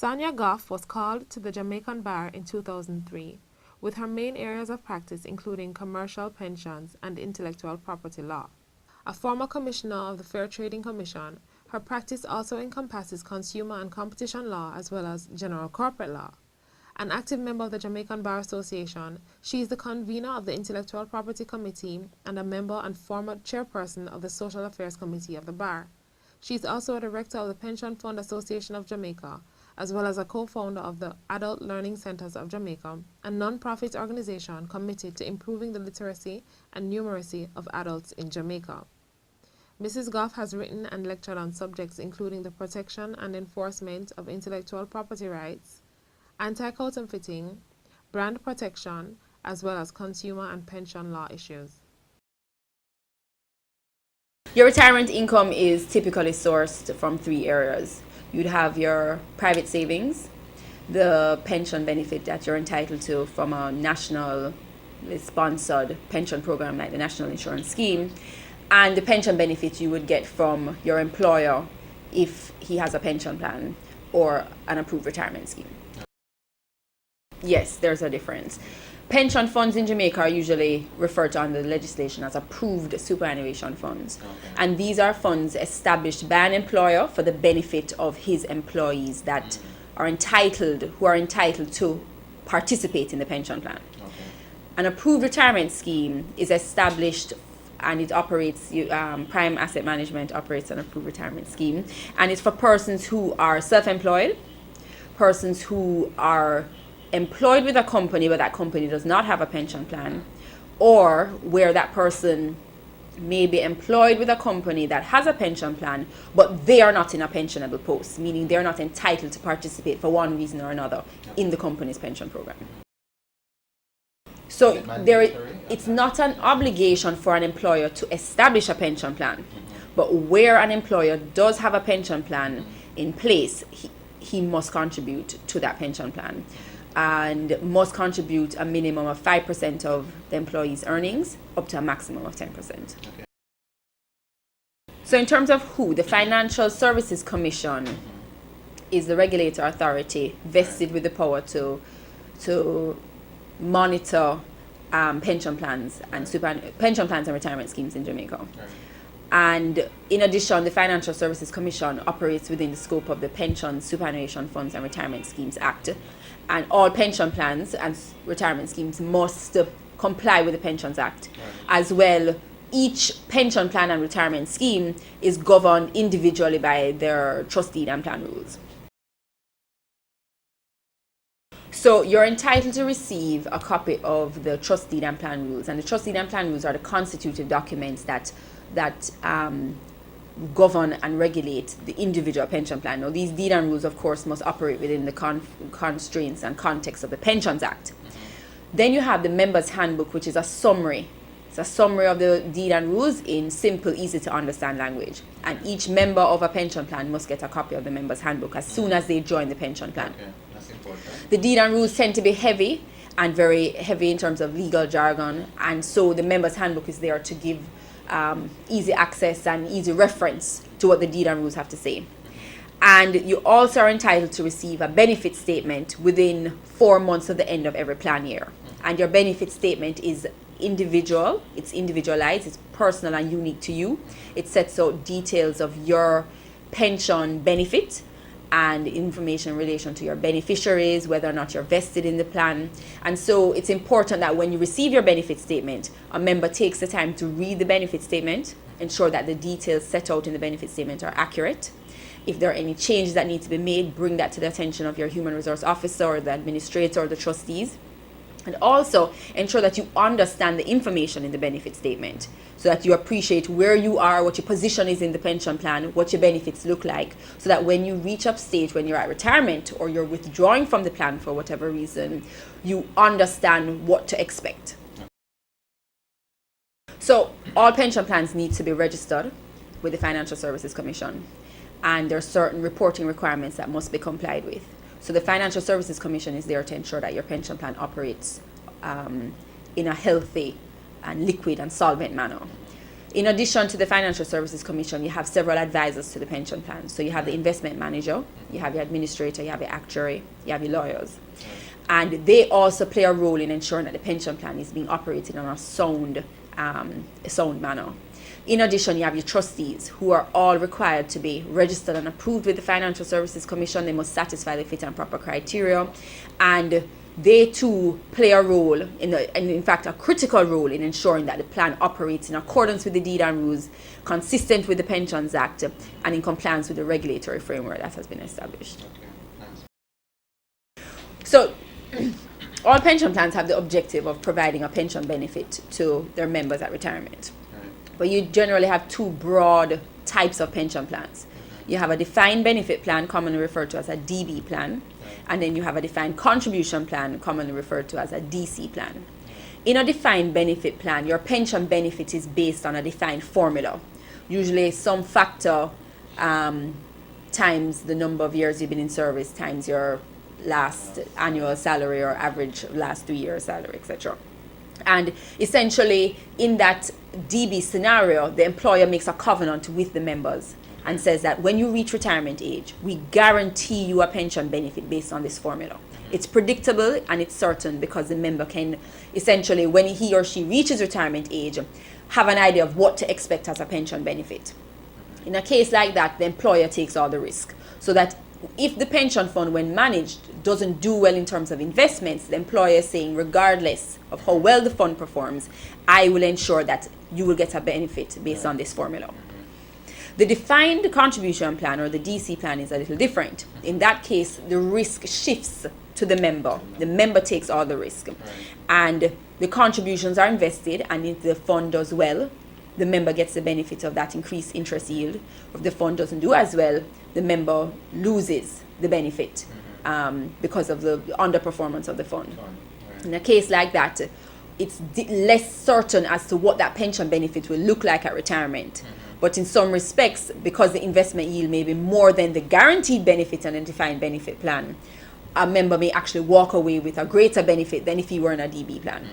Sanya Goffe was called to the Jamaican bar in 2003, with her main areas of practice including commercial pensions and intellectual property law. A former commissioner of the Fair Trading Commission, her practice also encompasses consumer and competition law as well as general corporate law. An active member of the Jamaican Bar Association, she is the convener of the Intellectual Property Committee and a member and former chairperson of the Social Affairs Committee of the Bar. She is also a director of the Pension Fund Association of Jamaica, as well as a co-founder of the Adult Learning Centers of Jamaica, a non-profit organization committed to improving the literacy and numeracy of adults in Jamaica. Mrs. Goffe has written and lectured on subjects including the protection and enforcement of intellectual property rights, anti-counterfeiting, brand protection, as well as consumer and pension law issues. Your retirement income is typically sourced from three areas. You'd have your private savings, the pension benefit that you're entitled to from a national sponsored pension program like the National Insurance Scheme, and the pension benefit you would get from your employer if he has a pension plan or an approved retirement scheme. Yes, there's a difference. Pension funds in Jamaica are usually referred to under the legislation as approved superannuation funds. Okay. And these are funds established by an employer for the benefit of his employees that who are entitled to participate in the pension plan. Okay. An approved retirement scheme is established and it operates, Prime Asset Management operates an approved retirement scheme, and it's for persons who are self-employed, persons who are employed with a company but that company does not have a pension plan, or where that person may be employed with a company that has a pension plan but they are not in a pensionable post, meaning they're not entitled to participate for one reason or another in the company's pension program. So it's not an obligation for an employer to establish a pension plan, but where an employer does have a pension plan in place, he must contribute to that pension plan and must contribute a minimum of 5% of the employee's earnings up to a maximum of 10%. Okay. So in terms of who, the Financial Services Commission is the regulator authority vested with the power to monitor pension plans and retirement schemes in Jamaica. Right. And in addition, the Financial Services Commission operates within the scope of the Pension, Superannuation Funds and Retirement Schemes Act. And all pension plans and retirement schemes must comply with the Pensions Act. Right. As well, each pension plan and retirement scheme is governed individually by their trust deed and plan rules. So you're entitled to receive a copy of the trust deed and plan rules, and the trust deed and plan rules are the constitutive documents that govern and regulate the individual pension plan. Now, these deed and rules, of course, must operate within the constraints and context of the Pensions Act. Then you have the Members' Handbook, which is a summary. It's a summary of the deed and rules in simple, easy to understand language. And each member of a pension plan must get a copy of the Members' Handbook as soon as they join the pension plan. Okay. That's important. The deed and rules tend to be heavy and very heavy in terms of legal jargon, and so the Members' Handbook is there to give easy access and easy reference to what the deed and rules have to say. And you also are entitled to receive a benefit statement within 4 months of the end of every plan year. And your benefit statement is individual, it's individualized, it's personal and unique to you. It sets out details of your pension benefit and information in relation to your beneficiaries, whether or not you're vested in the plan. And so it's important that when you receive your benefit statement, a member takes the time to read the benefit statement, ensure that the details set out in the benefit statement are accurate. If there are any changes that need to be made, bring that to the attention of your human resource officer or the administrator or the trustees. And also ensure that you understand the information in the benefit statement so that you appreciate where you are, what your position is in the pension plan, what your benefits look like, so that when you reach up stage, when you're at retirement or you're withdrawing from the plan for whatever reason, you understand what to expect. So all pension plans need to be registered with the Financial Services Commission, and there are certain reporting requirements that must be complied with. So the Financial Services Commission is there to ensure that your pension plan operates in a healthy and liquid and solvent manner. In addition to the Financial Services Commission, you have several advisors to the pension plan. So you have the investment manager, you have your administrator, you have your actuary, you have your lawyers. And they also play a role in ensuring that the pension plan is being operated in a sound manner. In addition, you have your trustees, who are all required to be registered and approved with the Financial Services Commission. They must satisfy the fit and proper criteria. And they too play a role, in fact, a critical role in ensuring that the plan operates in accordance with the deed and rules, consistent with the Pensions Act, and in compliance with the regulatory framework that has been established. Okay, thanks. So, all pension plans have the objective of providing a pension benefit to their members at retirement. Right. But you generally have two broad types of pension plans. You have a defined benefit plan, commonly referred to as a DB plan, and then you have a defined contribution plan, commonly referred to as a DC plan. In a defined benefit plan, your pension benefit is based on a defined formula, usually some factor times the number of years you've been in service times your last annual salary or average last 2 years salary, etc. And essentially, in that DB scenario, the employer makes a covenant with the members and says that when you reach retirement age, we guarantee you a pension benefit based on this formula. It's predictable and it's certain because the member can essentially, when he or she reaches retirement age, have an idea of what to expect as a pension benefit. In a case like that, the employer takes all the risk, so that if the pension fund, when managed, doesn't do well in terms of investments, the employer is saying, regardless of how well the fund performs, I will ensure that you will get a benefit based on this formula. The defined contribution plan, or the DC plan, is a little different. In that case, the risk shifts to the member. The member takes all the risk. And the contributions are invested, and if the fund does well, the member gets the benefit of that increased interest yield. If the fund doesn't do as well, the member loses the benefit because of the underperformance of the fund. In a case like that, it's less certain as to what that pension benefit will look like at retirement. But in some respects, because the investment yield may be more than the guaranteed benefit and a defined benefit plan, a member may actually walk away with a greater benefit than if he were in a DB plan.